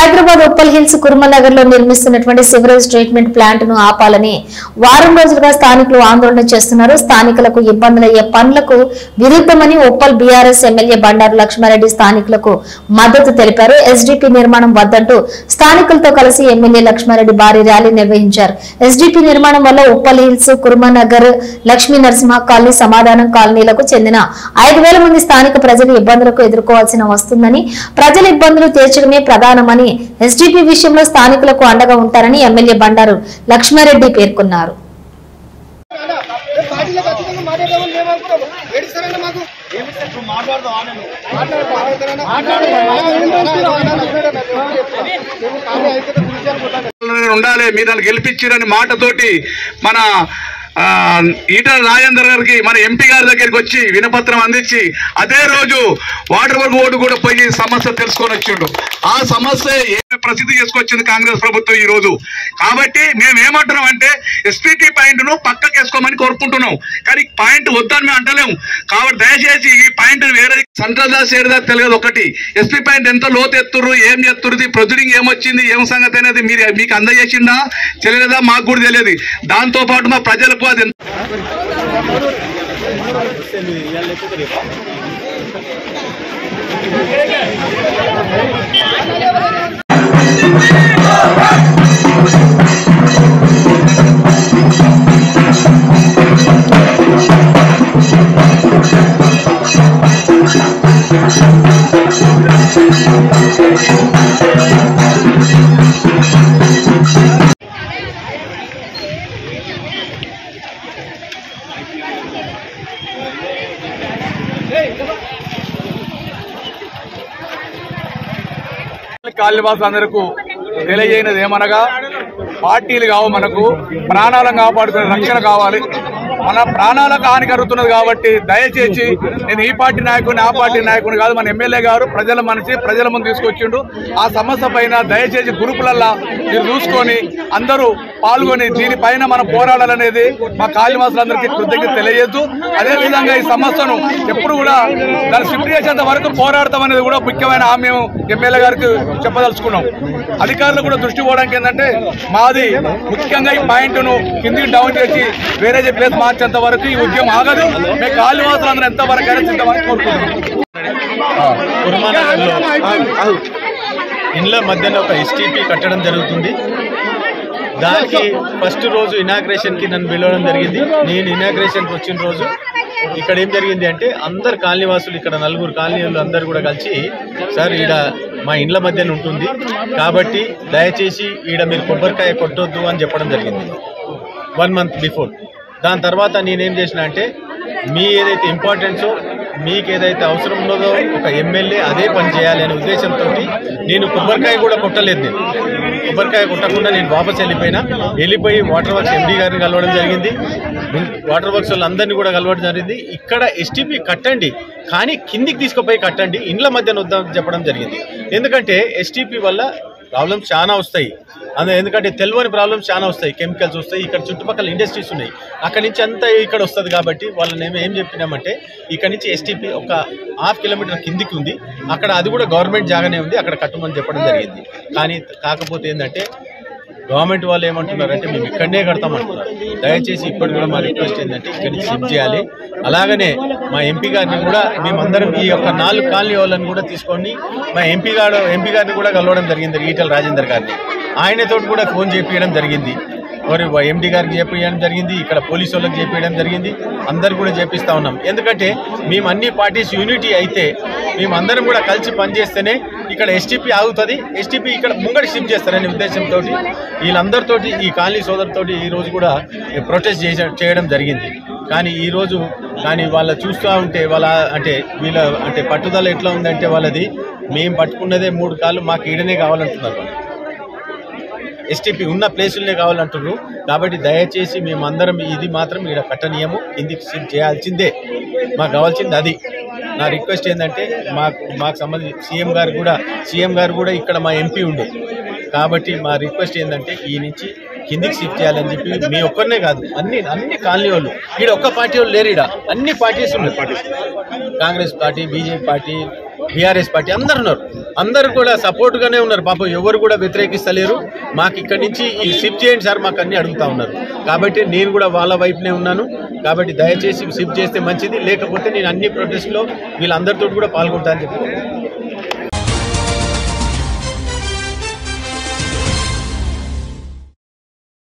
Hyderabad Uppal hills కుర్మనగర్ లో నిర్మిస్తున్నటువంటి sewerage treatment plant ను ఆపాలని వారం రోజులుగా స్థానికులు ఆందోళన చేస్తున్నారు. స్థానికులకు ఇబ్బందులయ్యే పనులకు విరుద్ధమని ఉప్పల్ బీఆర్ఎస్ ఎమ్మెల్యే బండారు లక్ష్మారెడ్డి స్థానికులకు మద్దతు తెలిపారు. ఎస్డీపీ నిర్మాణం వద్దంటూ స్థానికులతో కలిసి ఎమ్మెల్యే లక్ష్మారెడ్డి భారీ ర్యాలీ నిర్వహించారు. ఎస్డీపీ నిర్మాణం వల్ల ఉప్పల్ హిల్స్ కుర్మనగర్ లక్ష్మీ నరసింహ కాలనీ సమాధానం కాలనీలకు చెందిన 5,000 మంది స్థానిక ప్రజలు ఇబ్బందులకు ఎదుర్కోవాల్సిన వస్తుందని, ప్రజల ఇబ్బందులు తీర్చడమే ప్రధానమని, ఎస్డీపీ విషయంలో స్థానికులకు అండగా ఉంటారని ఎమ్మెల్యే బండారు లక్ష్మారెడ్డి పేర్కొన్నారు. ఉండాలి మీద గెలిపించారని మాటతోటి మన ఈటల రాజేందర్ గారికి మన ఎంపీ గారి దగ్గరికి వచ్చి వినపత్రం అందించి అదే రోజు వాటర్ వర్క్ బోర్డు కూడా పోయి సమస్య తెలుసుకొని వచ్చిండు. ఆ సమస్య ప్రసిద్ధి చేసుకొచ్చింది కాంగ్రెస్ ప్రభుత్వం ఈ రోజు. కాబట్టి మేము ఏమంటున్నాం అంటే ఎస్పీటీ పాయింట్ ను పక్కకు వేసుకోమని కోరుకుంటున్నాం. కానీ పాయింట్ వద్దని మేము అంటలేము. కాబట్టి దయచేసి ఈ పాయింట్ వేరే సెంట్రల్ దాస్ ఏరిదా తెలియదు. ఒకటి ఎస్పీ పాయింట్ ఎంత లోతు ఎత్తుర్రు, ఏం ఎత్తురుది, ప్రొసీడింగ్ ఏమొచ్చింది, ఏం సంగతి అనేది మీకు అందజేసిందా తెలియదా, మాకు కూడా తెలియదు. దాంతో పాటు మా ప్రజలకు అది కాళీవాసులందరికీ తెలియజేయనది ఏమనగా, పార్టీలు కావు, మనకు ప్రాణాలను కాపాడుకునే రక్షణ కావాలి. మన ప్రాణాలకు హాని కలుగుతున్నది. కాబట్టి దయచేసి నేను ఈ పార్టీ నాయకుడిని ఆ పార్టీ నాయకుడిని కాదు, మన ఎమ్మెల్యే గారు ప్రజల మనిషి, ప్రజల ముందు తీసుకొచ్చిండు. ఆ సమస్య పైన దయచేసి గ్రూపులల్లా మీరు చూసుకొని అందరూ పాల్గొని దీనిపైన మనం పోరాడాలనేది మా కాళీవాసులందరికీ కృతజ్ఞత తెలియజేస్తూ, అదేవిధంగా ఈ సమస్యను ఎప్పుడు కూడా దాన్ని షిఫ్ట్ చేసేంత వరకు పోరాడతామనేది కూడా ముఖ్యమైన హామీ ఎమ్మెల్యే గారికి చెప్పదలుచుకున్నాం. అధికారులు కూడా దృష్టి పోవడానికి ఏంటంటే మాది ముఖ్యంగా ఈ పాయింట్ను కిందికి డౌన్ చేసి వేరే ప్లేస్ మార్చేంత వరకు ఈ ఉద్యమం ఆగదు. మేము కాళీవాసులందరూ ఎంతవరకు అయినా కోరుకుంటున్నాం. ఇండ్ల మధ్యన ఒక ఎస్టీపీ కట్టడం జరుగుతుంది. దానికి ఫస్ట్ రోజు ఇనాగ్రేషన్కి నన్ను పిలవడం జరిగింది. నేను ఇనాగ్రేషన్కి వచ్చిన రోజు ఇక్కడ ఏం జరిగింది అంటే అందరు కాలనీవాసులు, ఇక్కడ 4 కాలనీలు అందరు కూడా కలిసి, సార్ ఈడ మా ఇండ్ల మధ్యన ఉంటుంది కాబట్టి దయచేసి ఈడ మీరు కొబ్బరికాయ కొట్టొద్దు అని చెప్పడం జరిగింది 1 month బిఫోర్. దాని తర్వాత నేనేం చేసిన అంటే మీ ఏదైతే ఇంపార్టెన్సో, మీకు ఏదైతే అవసరం ఉన్నదో ఒక ఎమ్మెల్యే అదే పని చేయాలి అనే ఉద్దేశంతో నేను కొబ్బరికాయ కూడా కొట్టలేదు. నేను కొబ్బరికాయ కొట్టకుండా నేను వాపస్ వెళ్ళిపోయి వాటర్ వర్క్స్ ఎండీ గారిని కలవడం జరిగింది. వాటర్ వర్క్స్ వాళ్ళందరినీ కూడా కలవడం జరిగింది. ఇక్కడ ఎస్టీపీ కట్టండి, కానీ కిందికి తీసుకుపోయి కట్టండి, ఇండ్ల మధ్యన వద్దని చెప్పడం జరిగింది. ఎందుకంటే ఎస్టీపీ వల్ల ప్రాబ్లమ్స్ చాలా వస్తాయి. ఎందుకంటే తెలియని ప్రాబ్లమ్స్ చాలా వస్తాయి. కెమికల్స్ వస్తాయి, ఇక్కడ చుట్టుపక్కల ఇండస్ట్రీస్ ఉన్నాయి, అక్కడి నుంచి అంతా ఇక్కడ వస్తుంది. కాబట్టి వాళ్ళని ఏం చెప్పినామంటే ఇక్కడ నుంచి ఎస్టీపీ ఒక 1/2 కిలోమీటర్ కిందికి ఉంది, అక్కడ అది కూడా గవర్నమెంట్ జాగానే ఉంది, అక్కడ కట్టమని చెప్పడం జరిగింది. కానీ కాకపోతే ఏంటంటే గవర్నమెంట్ వాళ్ళు ఏమంటున్నారంటే మేము ఇక్కడనే కడతామంటున్నారు. దయచేసి ఇప్పటి కూడా మా రిక్వెస్ట్ ఏంటంటే ఇక్కడి నుంచి షిఫ్ట్ చేయాలి. అలాగనే మా ఎంపీ గారిని కూడా మేమందరం ఈ యొక్క 4 కాలనీ వాళ్ళని కూడా తీసుకొని మా ఎంపీ గారిని కూడా కలవడం జరిగింది, ఈటల రాజేందర్ గారిని. ఆయనతో కూడా ఫోన్ చేపించడం జరిగింది, ఎండీ గారికి చేపించడం జరిగింది, ఇక్కడ పోలీసు వాళ్ళకి చేపించడం జరిగింది, అందరు కూడా చేపిస్తూ ఉన్నాం. ఎందుకంటే మేము అన్ని పార్టీస్ యూనిటీ అయితే మేమందరం కూడా కలిసి పనిచేస్తేనే ఇక్కడ ఎస్టీపీ ఆగుతుంది, ఎస్టీపీ ఇక్కడ ముంగడి షిఫ్ట్ చేస్తారనే ఉద్దేశంతో వీళ్ళందరితోటి ఈ కాలనీ సోదరులతోటి ఈరోజు కూడా ప్రొటెస్ట్ చేయడం జరిగింది. కానీ ఈరోజు వాళ్ళ చూస్తూ ఉంటే వీళ్ళ పట్టుదల ఎట్లా ఉందంటే వాళ్ళది మేము పట్టుకున్నదే 3 కాళ్ళు, మాకు ఈడనే కావాలంటున్నారు, ఎస్టీపీ ఉన్న ప్లేసులనే కావాలంటున్నారు. కాబట్టి దయచేసి మేమందరం ఇది మాత్రం ఇక్కడ కట్టనీయము, కిందికి షిఫ్ట్ చేయాల్సిందే, మాకు కావాల్సింది అది. నా రిక్వెస్ట్ ఏంటంటే మాకు సంబంధించి సీఎం గారు కూడా ఇక్కడ మా ఎంపీ ఉండే, కాబట్టి మా రిక్వెస్ట్ ఏంటంటే ఈ నుంచి కిందికి షిఫ్ట్ చేయాలని చెప్పి మీ ఒక్కరినే కాదు అన్ని కాలనీ వాళ్ళు, ఇక్కడ ఒక్క పార్టీ వాళ్ళు లేరు, ఇక్కడ అన్ని పార్టీస్ ఉన్నాయి, Congress party, BJP party, BRS party అందరు ఉన్నారు, అందరు కూడా సపోర్ట్గానే ఉన్నారు. పాపం ఎవరు కూడా వ్యతిరేకిస్తలేరు. మాకు ఇక్కడి నుంచి ఈ షిఫ్ట్ చేయండి సార్ మాకు అన్ని అడుగుతా ఉన్నారు. కాబట్టి నేను కూడా వాళ్ళ వైపునే ఉన్నాను. కాబట్టి దయచేసి షిఫ్ట్ చేస్తే మంచిది, లేకపోతే నేను అన్ని ప్రొటెస్ట్లో వీళ్ళందరితో కూడా పాల్గొంటా అని చెప్పి